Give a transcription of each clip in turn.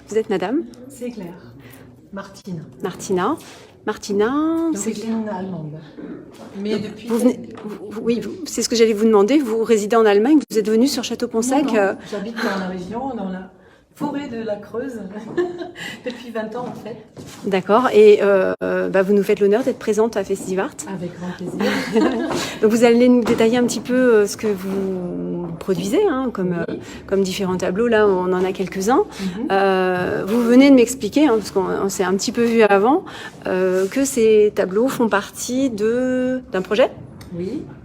Vous êtes madame? C'est clair. Martina. Martina. Martina, c'est d'origine allemande. Mais depuis... oui, c'est ce que j'allais vous demander. Vous résidez en Allemagne, vous êtes venu sur Château-Ponsac. Non, j'habite dans la région, dans la forêt de la Creuse, depuis 20 ans en fait. D'accord, et vous nous faites l'honneur d'être présente à Festivart. Avec grand plaisir. Donc vous allez nous détailler un petit peu ce que vous produisez, comme différents tableaux. Là, on en a quelques-uns. Vous venez de m'expliquer, parce qu'on s'est un petit peu vu avant, que ces tableaux font partie d'un projet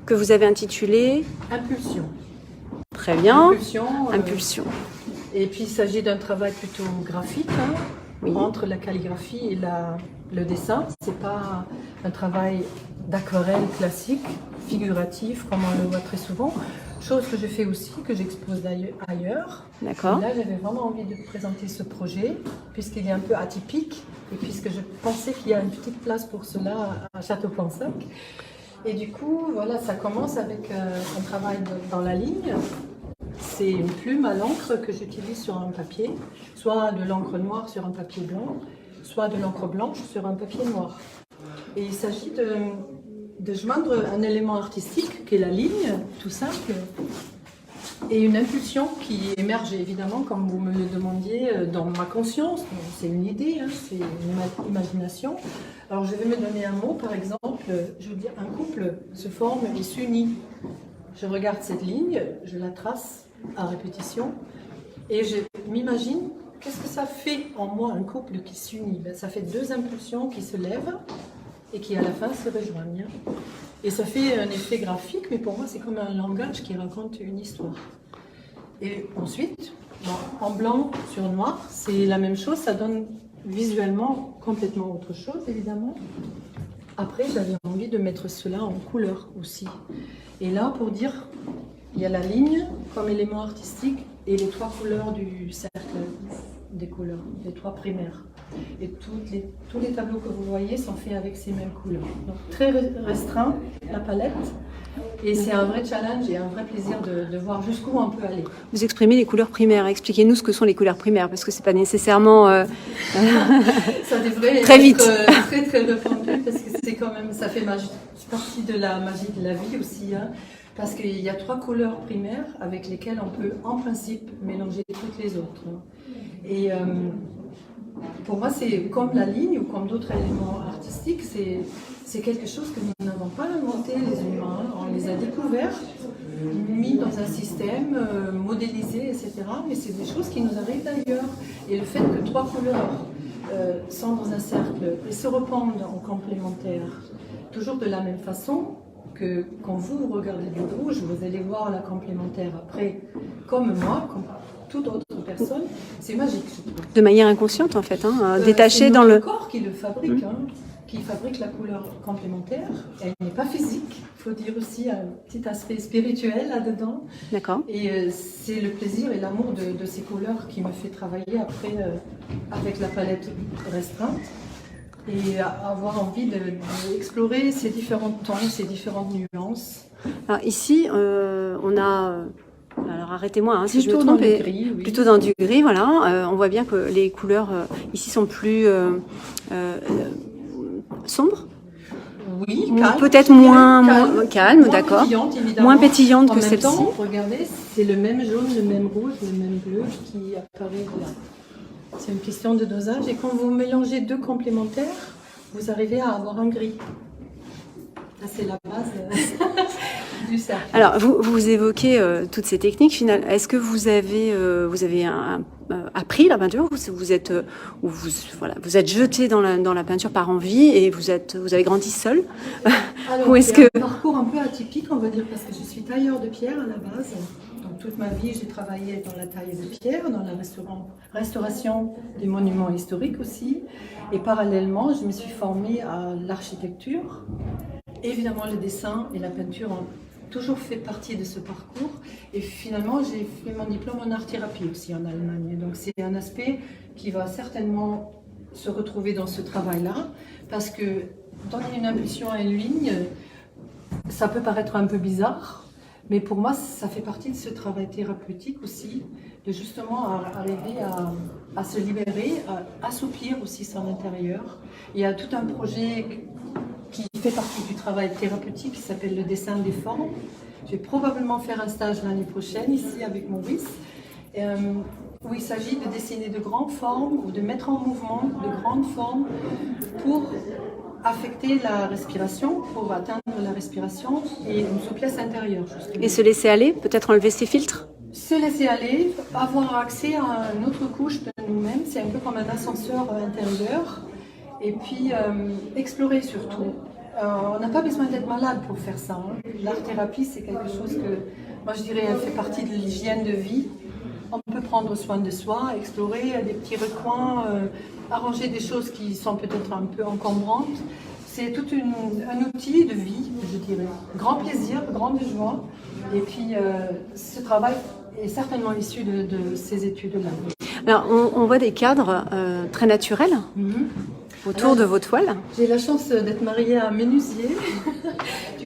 que vous avez intitulé Impulsion. Très bien. Impulsion. Et puis il s'agit d'un travail plutôt graphique, entre la calligraphie et le dessin. C'est pas un travail d'aquarelle classique, figuratif, comme on le voit très souvent. Chose que je fais aussi, que j'expose ailleurs. D'accord. Et là, j'avais vraiment envie de présenter ce projet, puisqu'il est un peu atypique, et puisque je pensais qu'il y a une petite place pour cela à Château-Ponsac. Et du coup, voilà, ça commence avec un travail dans la ligne. C'est une plume à l'encre que j'utilise sur un papier, soit de l'encre noire sur un papier blanc, soit de l'encre blanche sur un papier noir. Et il s'agit de joindre un élément artistique qui est la ligne, tout simple, et une impulsion qui émerge évidemment, comme vous me le demandiez, dans ma conscience. C'est une idée, c'est une imagination. Alors je vais me donner un mot, par exemple, je veux dire un couple se forme et s'unit. Je regarde cette ligne, je la trace à répétition et je m'imagine qu'est-ce que ça fait en moi un couple qui s'unit. Ça fait deux impulsions qui se lèvent et qui à la fin se rejoignent. Et ça fait un effet graphique, mais pour moi c'est comme un langage qui raconte une histoire. Et ensuite, en blanc sur noir, c'est la même chose, ça donne visuellement complètement autre chose évidemment. Après, j'avais envie de mettre cela en couleur aussi. Et là, pour dire, il y a la ligne comme élément artistique et les trois couleurs du cercle des couleurs, les trois primaires. Et tous les tableaux que vous voyez sont faits avec ces mêmes couleurs. Donc très restreint, la palette. Et c'est un vrai challenge et un vrai plaisir de voir jusqu'où on peut aller. Vous exprimez les couleurs primaires. Expliquez-nous ce que sont les couleurs primaires, parce que c'est pas nécessairement ça devrait très être vite. Très très répandu, parce que c'est quand même, ça fait partie de la magie de la vie aussi. Parce qu'il y a trois couleurs primaires avec lesquelles on peut en principe mélanger toutes les autres. Et pour moi, c'est comme la ligne ou comme d'autres éléments artistiques, c'est quelque chose que nous n'avons pas inventé les humains. On les a découverts, mis dans un système, modélisés, etc. Mais c'est des choses qui nous arrivent d'ailleurs. Et le fait que trois couleurs sont dans un cercle et se répandent en complémentaire, toujours de la même façon, que quand vous regardez du rouge, vous allez voir la complémentaire après, comme moi, comme toute autre personne, c'est magique, je trouve. De manière inconsciente en fait, détachée dans le corps qui le fabrique, qui fabrique la couleur complémentaire. Elle n'est pas physique, il faut dire aussi un petit aspect spirituel là-dedans. D'accord. Et c'est le plaisir et l'amour de ces couleurs qui me fait travailler après avec la palette restreinte. Et avoir envie d'explorer ces différents tons, ces différentes nuances. Alors ici, on a... Alors arrêtez-moi si je me trompe, plutôt dans du gris, voilà. On voit bien que les couleurs ici sont plus sombres. Oui, peut-être moins calme, d'accord. Moins pétillante que celle-ci. Regardez, c'est le même jaune, le même rouge, le même bleu qui apparaît là. C'est une question de dosage et quand vous mélangez deux complémentaires, vous arrivez à avoir un gris. Là, c'est la base du cercle. Alors, vous évoquez toutes ces techniques finales. Est-ce que vous avez appris la peinture ou vous êtes jeté dans la peinture par envie et vous avez grandi seul? Alors, ou est-ce que un parcours un peu atypique, on va dire, parce que je suis tailleur de pierre à la base. Donc, toute ma vie, j'ai travaillé dans la taille de pierre, dans la restauration des monuments historiques aussi. Et parallèlement, je me suis formée à l'architecture. Évidemment, le dessin et la peinture ont toujours fait partie de ce parcours. Et finalement, j'ai fait mon diplôme en art-thérapie aussi en Allemagne. Donc, c'est un aspect qui va certainement se retrouver dans ce travail-là. Parce que donner une impulsion à une ligne, ça peut paraître un peu bizarre. Mais pour moi, ça fait partie de ce travail thérapeutique aussi, de justement arriver à se libérer, à assouplir aussi son intérieur. Il y a tout un projet qui fait partie du travail thérapeutique qui s'appelle le dessin des formes. Je vais probablement faire un stage l'année prochaine ici avec Maurice, où il s'agit de dessiner de grandes formes ou de mettre en mouvement de grandes formes pour affecter la respiration, pour atteindre la respiration et une souplesse intérieure. Justement. Et se laisser aller, peut-être enlever ses filtres? Se laisser aller, avoir accès à une autre couche de nous-mêmes, c'est un peu comme un ascenseur intérieur. Et puis explorer surtout. On n'a pas besoin d'être malade pour faire ça. Hein. L'art-thérapie, c'est quelque chose que, moi je dirais, elle fait partie de l'hygiène de vie. On peut prendre soin de soi, explorer des petits recoins, arranger des choses qui sont peut-être un peu encombrantes. C'est tout un outil de vie, je dirais. Grand plaisir, grande joie. Et puis ce travail est certainement issu de ces études-là. Alors, on voit des cadres très naturels autour de vos toiles. J'ai la chance d'être mariée à un menuisier.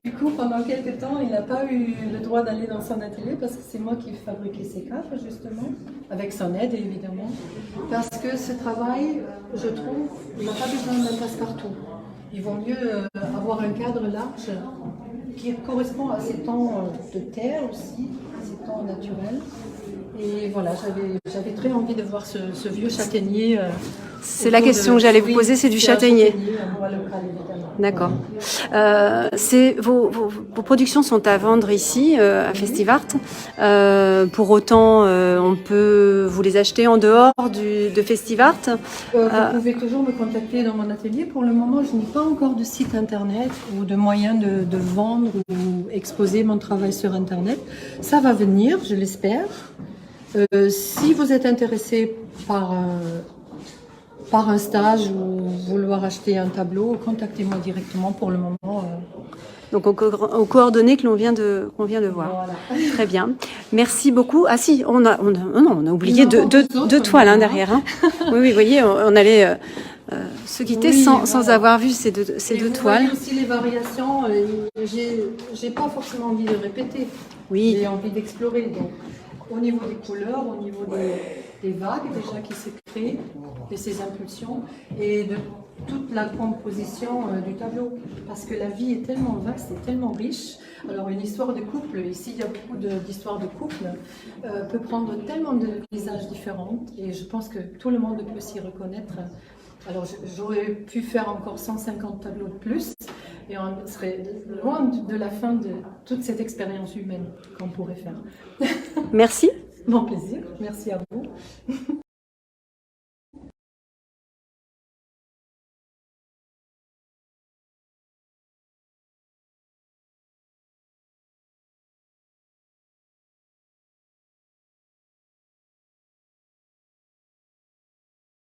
Du coup, pendant quelques temps, il n'a pas eu le droit d'aller dans son atelier parce que c'est moi qui fabriquais ces cadres, justement, avec son aide, évidemment. Parce que ce travail, je trouve, il n'a pas besoin d'un passe-partout. Il vaut mieux avoir un cadre large qui correspond à ces temps de terre aussi, à ces temps naturels. Et voilà, j'avais très envie de voir ce vieux châtaignier. C'est la question que j'allais vous poser, c'est du châtaignier. D'accord. Vos productions sont à vendre ici, à Festivart. Pour autant, on peut vous les acheter en dehors de Festivart. Vous pouvez toujours me contacter dans mon atelier. Pour le moment, je n'ai pas encore de site internet ou de moyen de vendre ou exposer mon travail sur internet. Ça va venir, je l'espère. Si vous êtes intéressé par un stage ou vouloir acheter un tableau, contactez-moi directement pour le moment. Donc aux coordonnées que l'on vient de voir. Voilà. Très bien. Merci beaucoup. Ah si, on a oublié deux toiles derrière. Hein. Oui, vous voyez, on allait se quitter sans avoir vu ces deux toiles. Vous voyez aussi les variations. J'ai pas forcément envie de répéter. Oui. J'ai envie d'explorer. Donc, au niveau des couleurs, au niveau des vagues déjà qui se créent, de ces impulsions et de toute la composition du tableau. Parce que la vie est tellement vaste et tellement riche. Alors une histoire de couple, ici il y a beaucoup d'histoires de couple, peut prendre tellement de visages différents et je pense que tout le monde peut s'y reconnaître. Alors j'aurais pu faire encore 150 tableaux de plus et on serait loin de la fin de toute cette expérience humaine qu'on pourrait faire. Merci. Mon plaisir, merci à vous.